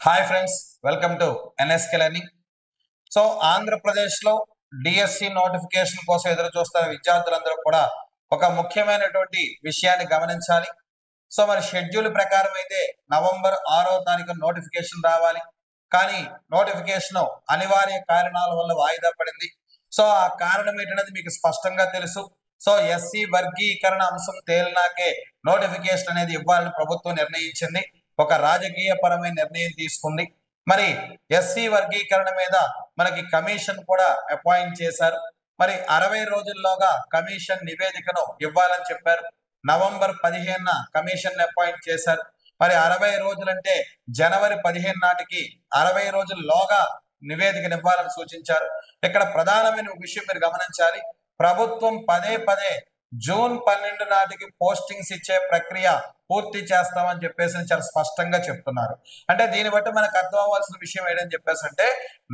Hi friends, welcome to NSK learning. So ఆంధ్రప్రదేశ్లో DSC notification కోసం ఎదురు చూస్తున్న విద్యార్థులందరూ కూడా ఒక ముఖ్యమైనటువంటి విషయాన్ని గమనించాలి. సో మరి షెడ్యూల్ ప్రకారం అయితే నవంబర్ 6వ తారీఖు నోటిఫికేషన్ రావాలి. కానీ నోటిఫికేషన్ అనివార్య కారణాల వల్ల వాయిదా పడింది. సో ఆ కారణం ఏంటనేది మీకు స్పష్టంగా తెలుసు. సో ఎస్సీ వర్గీకరణ అంశం తేలినాకే నోటిఫికేషన్ అనేది ఇవ్వాలని ప్రభుత్వం నిర్ణయించింది. ఒక రాజకీయ పరమైన నిర్ణయం తీసుకుంది. మరి ఎస్సీ వర్గీకరణ మీద మనకి కమిషన్ కూడా అపాయింట్ చేశారు. మరి 60 రోజుల్లోగా కమిషన్ నివేదికను ఇవ్వాలని చెప్పారు. నవంబర్ 15న కమిషన్ అపాయింట్ చేశారు. మరి 60 రోజులంటే జనవరి 15 నాటికి 60 రోజుల్లోగా నివేదికను ఇవ్వాలని సూచించారు. ఇక్కడ ప్రధానమైన విషయం మీరు గమనించాలి. ప్రభుత్వం పదే పదే జూన్ 12 నాటికి పోస్టింగ్స్ ఇచ్చే ప్రక్రియ పూర్తి చేస్తామని చెప్పేసి చాలా స్పష్టంగా చెప్తున్నారు. అంటే దీన్ని బట్టి మనకు అర్థం అవ్వాల్సిన విషయం ఏంటని చెప్పేసి అంటే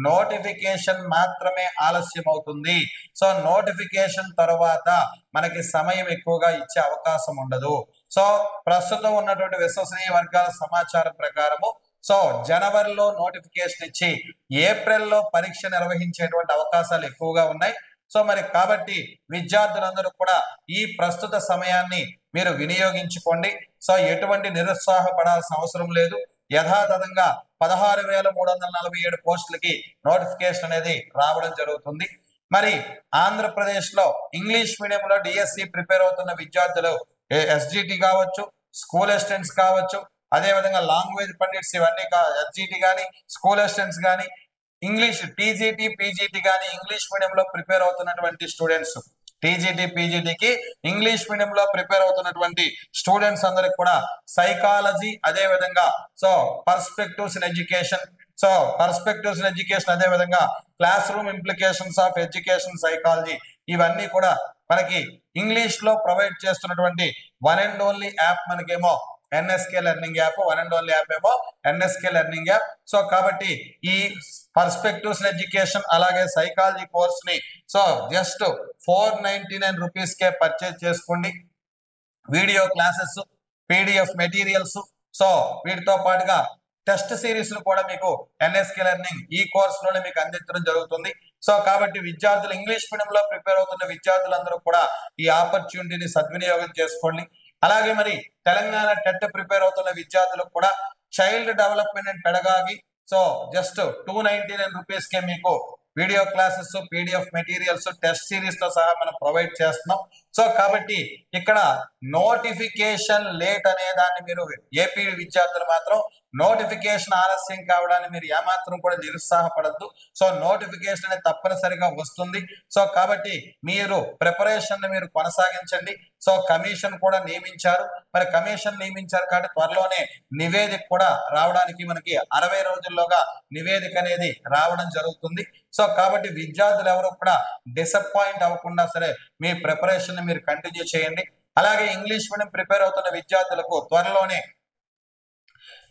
నోటిఫికేషన్ మాత్రమే ఆలస్యం అవుతుంది. సో నోటిఫికేషన్ తర్వాత మనకి సమయం ఎక్కువగా ఇచ్చే అవకాశం ఉండదు. సో ప్రస్తుతం ఉన్నటువంటి విశ్వసనీయ వర్గాల సమాచారం ప్రకారము సో జనవరిలో నోటిఫికేషన్ ఇచ్చి ఏప్రిల్లో పరీక్ష నిర్వహించేటువంటి అవకాశాలు ఎక్కువగా ఉన్నాయి. సో మరి కాబట్టి విద్యార్థులందరూ కూడా ఈ ప్రస్తుత సమయాన్ని మీరు వినియోగించుకోండి. సో ఎటువంటి నిరుత్సాహపడాల్సిన అవసరం లేదు. యథాతథంగా 16,347 పోస్టులకి నోటిఫికేషన్ అనేది రావడం జరుగుతుంది. మరి ఆంధ్రప్రదేశ్ లో ఇంగ్లీష్ మీడియంలో డిఎస్సి ప్రిపేర్ అవుతున్న విద్యార్థులు ఎస్జిటి కావచ్చు, స్కూల్ అసిస్టెంట్స్ కావచ్చు, అదే విధంగా లాంగ్వేజ్ పండిట్స్ ఇవన్నీ ఎస్జిటి కానీ స్కూల్ అసిస్టెంట్స్ కానీ ఇంగ్లీష్ టీజీటీ పీజీటీ కానీ ఇంగ్లీష్ మీడియంలో ప్రిపేర్ అవుతున్నటువంటి స్టూడెంట్స్ టీజీటీ పీజీటీకి ఇంగ్లీష్ మీడియంలో ప్రిపేర్ అవుతున్నటువంటి స్టూడెంట్స్ అందరికి కూడా సైకాలజీ అదే విధంగా సో పర్స్పెక్టివ్స్ ఇన్ ఎడ్యుకేషన్ అదే విధంగా class room implications of education psychology ఇవన్నీ కూడా మనకి ఇంగ్లీష్ లో ప్రొవైడ్ చేస్తున్నటువంటి వన్ అండ్ ఓన్లీ యాప్ మనకేమో NSK learning app. One and only app ఏమో ఎన్ఎస్కే లెర్నింగ్ యాప్. సో కాబట్టి ఈ పర్స్పెక్టివ్స్ ఎడ్యుకేషన్ అలాగే సైకాలజీ కోర్స్ ని సో జస్ట్ 499 రూపీస్ కే పర్చేజ్ చేసుకోండి. Video classes, PDF materials, so వీటితో పాటుగా టెస్ట్ సిరీస్ కూడా మీకు ఎన్ఎస్కే లెర్నింగ్ ఈ కోర్స్ లోనే మీకు అందించడం జరుగుతుంది. సో కాబట్టి విద్యార్థులు ఇంగ్లీష్ మీడియంలో ప్రిపేర్ అవుతున్న విద్యార్థులందరూ కూడా ఈ ఆపర్చునిటీని సద్వినియోగం చేసుకోండి. అలాగే మరి తెలంగాణ టెట్ ప్రిపేర్ అవుతున్న విద్యార్థులకు కూడా child development and pedagogy so just 299 rupees కే మీకు video classes, PDF materials, test series తో సహా మనం ప్రొవైడ్ చేస్తున్నాం. సో కాబట్టి ఇక్కడ నోటిఫికేషన్ లేట్ అనే దాన్ని మీరు ఏపీ విద్యార్థులు మాత్రం నోటిఫికేషన్ ఆలస్యం కావడాన్ని మీరు ఏమాత్రం కూడా నిరుత్సాహపడద్దు. సో నోటిఫికేషన్ అనేది తప్పనిసరిగా వస్తుంది. సో కాబట్టి మీరు ప్రిపరేషన్ మీరు కొనసాగించండి. సో కమిషన్ కూడా నియమించారు. మరి కమిషన్ నియమించారు కాబట్టి త్వరలోనే నివేదిక కూడా రావడానికి మనకి 60 రోజుల్లోగా నివేదిక అనేది రావడం జరుగుతుంది. సో కాబట్టి విద్యార్థులు ఎవరు కూడా డిసప్పాయింట్ అవ్వకుండా సరే మీ ప్రిపరేషన్ మీరు కంటిన్యూ చేయండి. అలాగే ఇంగ్లీష్ మీడియం ప్రిపేర్ అవుతున్న విద్యార్థులకు త్వరలోనే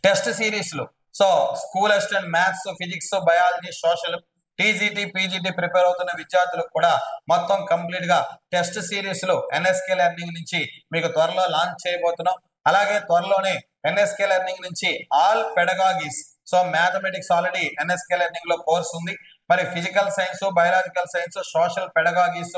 టెస్ట్ సిరీస్లు so school assistant maths, physics, biology, social, TGT PGT prepare అవుతున్న విద్యార్థులకు కూడా మొత్తం కంప్లీట్ గా టెస్ట్ సిరీస్లు ఎన్ఎస్కే లెర్నింగ్ నుంచి మీకు త్వరలో లాంచ్ చేయబోతున్నాం. అలాగే త్వరలోనే ఎన్ఎస్కే లెర్నింగ్ నుంచి all pedagogies so mathematics already NSK learning లో కోర్స్ ఉంది. మరి physical science, biological science, social pedagogies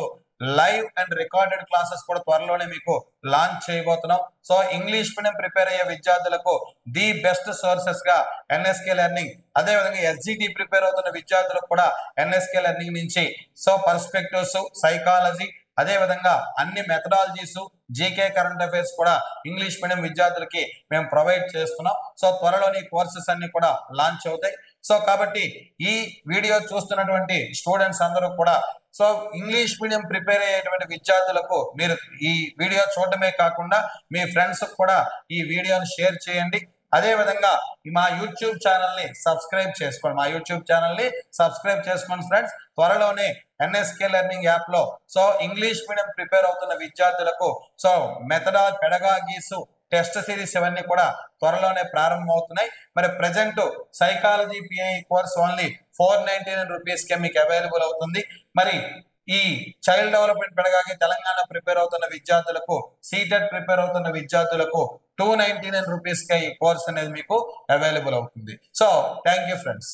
live and recorded classes కూడా త్వరలోనే మీకు లాంచ్ చేయబోతున్నాం. సో ఇంగ్లీష్ మీడియం ప్రిపేర్ అయ్యే విద్యార్థులకు ది బెస్ట్ సోర్సెస్ గా ఎన్ఎస్కే లెర్నింగ్, అదే విధంగా ఎస్జిటి ప్రిపేర్ అవుతున్న విద్యార్థులకు కూడా ఎన్ఎస్కే లెర్నింగ్ నుంచి సో పర్స్పెక్టివ్స్, సైకాలజీ అదే విధంగా అన్ని మెథడాలజీస్, జీకే, కరెంట్ అఫైర్స్ కూడా ఇంగ్లీష్ మీడియం విద్యార్థులకి మేము ప్రొవైడ్ చేస్తున్నాం. సో త్వరలోని కోర్సెస్ అన్ని కూడా లాంచ్ అవుతాయి. సో కాబట్టి ఈ వీడియో చూస్తున్నటువంటి స్టూడెంట్స్ అందరూ కూడా సో ఇంగ్లీష్ మీడియం ప్రిపేర్ అయ్యేటువంటి విద్యార్థులకు మీరు ఈ వీడియో చూడటమే కాకుండా మీ ఫ్రెండ్స్ కూడా ఈ వీడియోని షేర్ చేయండి. అదే విధంగా మా యూట్యూబ్ ఛానల్ ని సబ్స్క్రైబ్ చేసుకోండి ఫ్రెండ్స్. త్వరలోనే ఎన్ఎస్కే లెర్నింగ్ యాప్ లో సో ఇంగ్లీష్ మీడియం ప్రిపేర్ అవుతున్న విద్యార్థులకు సో పెడగాగీస్, టెస్ట్ సిరీస్ ఇవన్నీ కూడా త్వరలోనే ప్రారంభం అవుతున్నాయి. మరి present psychology PI course only 499 rupees కే మీకు అవైలబుల్ అవుతుంది. మరి ఈ child development pedagogy Telangana prepare అవుతున్న విద్యార్థులకు, సీటెట్ ప్రిపేర్ అవుతున్న విద్యార్థులకు 299 రూపీస్ కి ఈ కోర్స్ అనేది మీకు అవైలబుల్ అవుతుంది. So thank you friends.